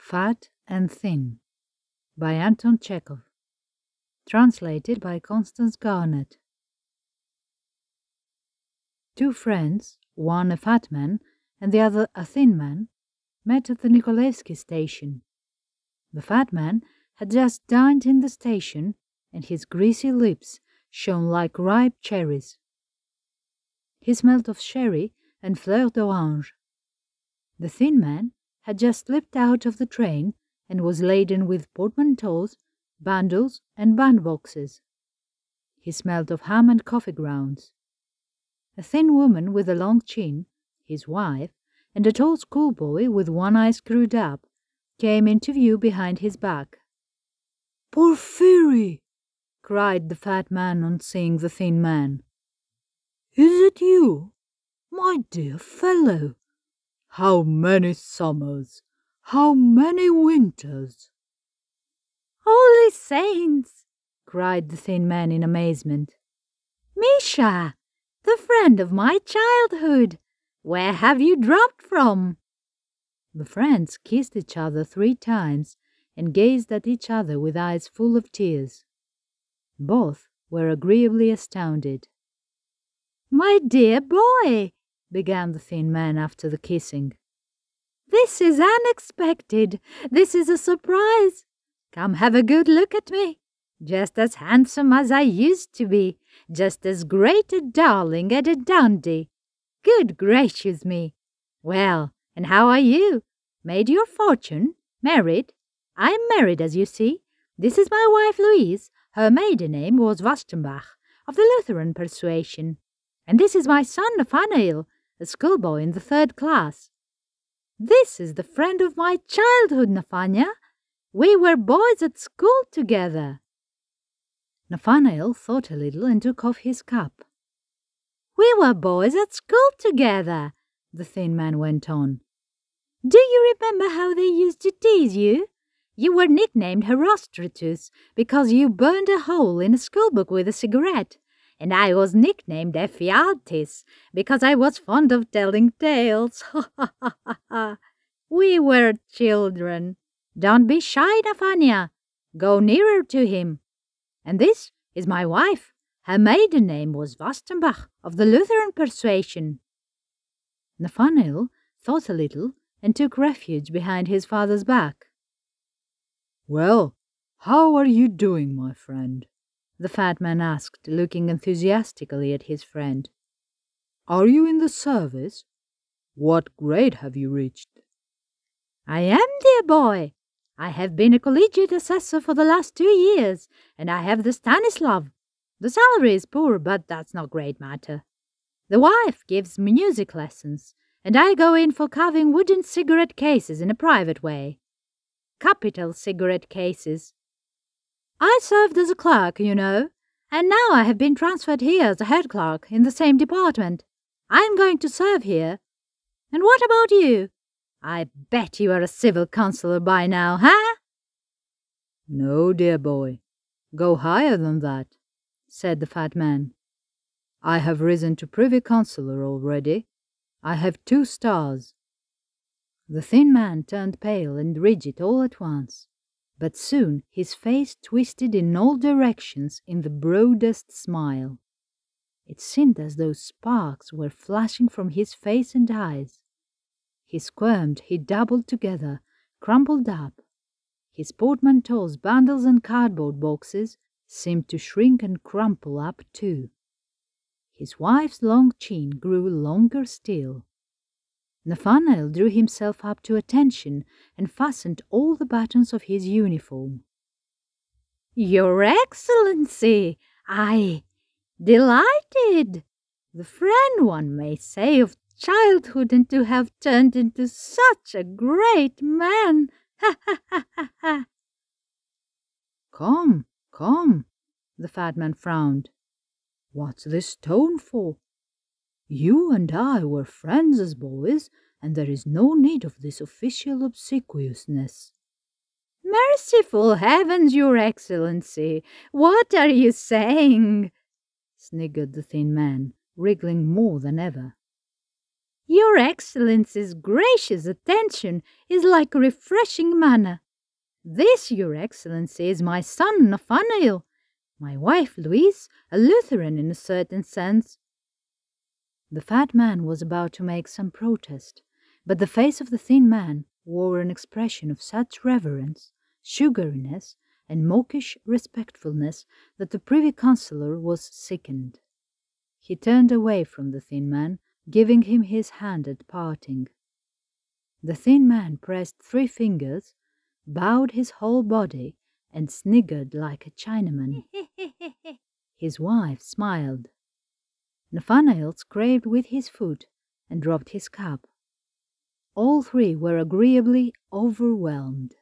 Fat and Thin by Anton Chekhov. Translated by Constance Garnett. Two friends, one a fat man and the other a thin man, met at the Nikolaevsky station. The fat man had just dined in the station, and his greasy lips shone like ripe cherries. He smelt of sherry and fleur d'orange. The thin man had just slipped out of the train and was laden with portmanteaus, bundles, and bandboxes. He smelt of ham and coffee grounds. A thin woman with a long chin, his wife, and a tall schoolboy with one eye screwed up, came into view behind his back. "Porfiry!" cried the fat man on seeing the thin man. "Is it you? My dear fellow! How many summers! How many winters!" "Holy saints!" cried the thin man in amazement. "Misha, the friend of my childhood! Where have you dropped from?" The friends kissed each other 3 times and gazed at each other with eyes full of tears. Both were agreeably astounded. "My dear boy," began the thin man after the kissing, "this is unexpected. This is a surprise. Come have a good look at me. Just as handsome as I used to be. Just as great a darling and a dandy. Good gracious me. Well, and how are you? Made your fortune? Married? I am married, as you see. This is my wife Louise. Her maiden name was Wastenbach, of the Lutheran persuasion. And this is my son Nathanael, a schoolboy in the 3rd class. This is the friend of my childhood, Nathania. We were boys at school together." Nathanael thought a little and took off his cap. "We were boys at school together," the thin man went on. "Do you remember how they used to tease you? You were nicknamed Herostratus because you burned a hole in a schoolbook with a cigarette, and I was nicknamed Ephialtes because I was fond of telling tales. We were children. Don't be shy, Nathania. Go nearer to him. And this is my wife. Her maiden name was Wastenbach, of the Lutheran persuasion." Nathanael thought a little and took refuge behind his father's back. "Well, how are you doing, my friend?" the fat man asked, looking enthusiastically at his friend. "Are you in the service? What grade have you reached?" "I am, dear boy. I have been a collegiate assessor for the last 2 years, and I have the Stanislav. The salary is poor, but that's no great matter. The wife gives music lessons, and I go in for carving wooden cigarette cases in a private way. Capital cigarette cases. I served as a clerk, you know, and now I have been transferred here as a head clerk in the same department. I am going to serve here. And what about you? I bet you are a civil councillor by now, huh?" "No, dear boy. Go higher than that," said the fat man. "I have risen to privy councillor already. I have 2 stars. The thin man turned pale and rigid all at once, but soon his face twisted in all directions in the broadest smile. It seemed as though sparks were flashing from his face and eyes. He squirmed, he doubled together, crumpled up. His portmanteaus, bundles, and cardboard boxes seemed to shrink and crumple up too. His wife's long chin grew longer still. Nathanael drew himself up to attention and fastened all the buttons of his uniform. "Your Excellency! Delighted! The friend, one may say, of childhood, and to have turned into such a great man! Ha ha ha ha ha!" Come, come," the fat man frowned. "What's this tone for? You and I were friends as boys, and there is no need of this official obsequiousness." "Merciful heavens, Your Excellency! What are you saying?" sniggered the thin man, wriggling more than ever. Your Excellency's gracious attention is like refreshing manna. This, Your Excellency, is my son Nathanael, my wife Louise, a Lutheran in a certain sense. The fat man was about to make some protest, but the face of the thin man wore an expression of such reverence, sugariness, and mawkish respectfulness that the Privy Councillor was sickened. He turned away from the thin man, giving him his hand at parting. The thin man pressed 3 fingers, bowed his whole body, and sniggered like a Chinaman. His wife smiled. Nathanael scraped with his foot and dropped his cup. All 3 were agreeably overwhelmed.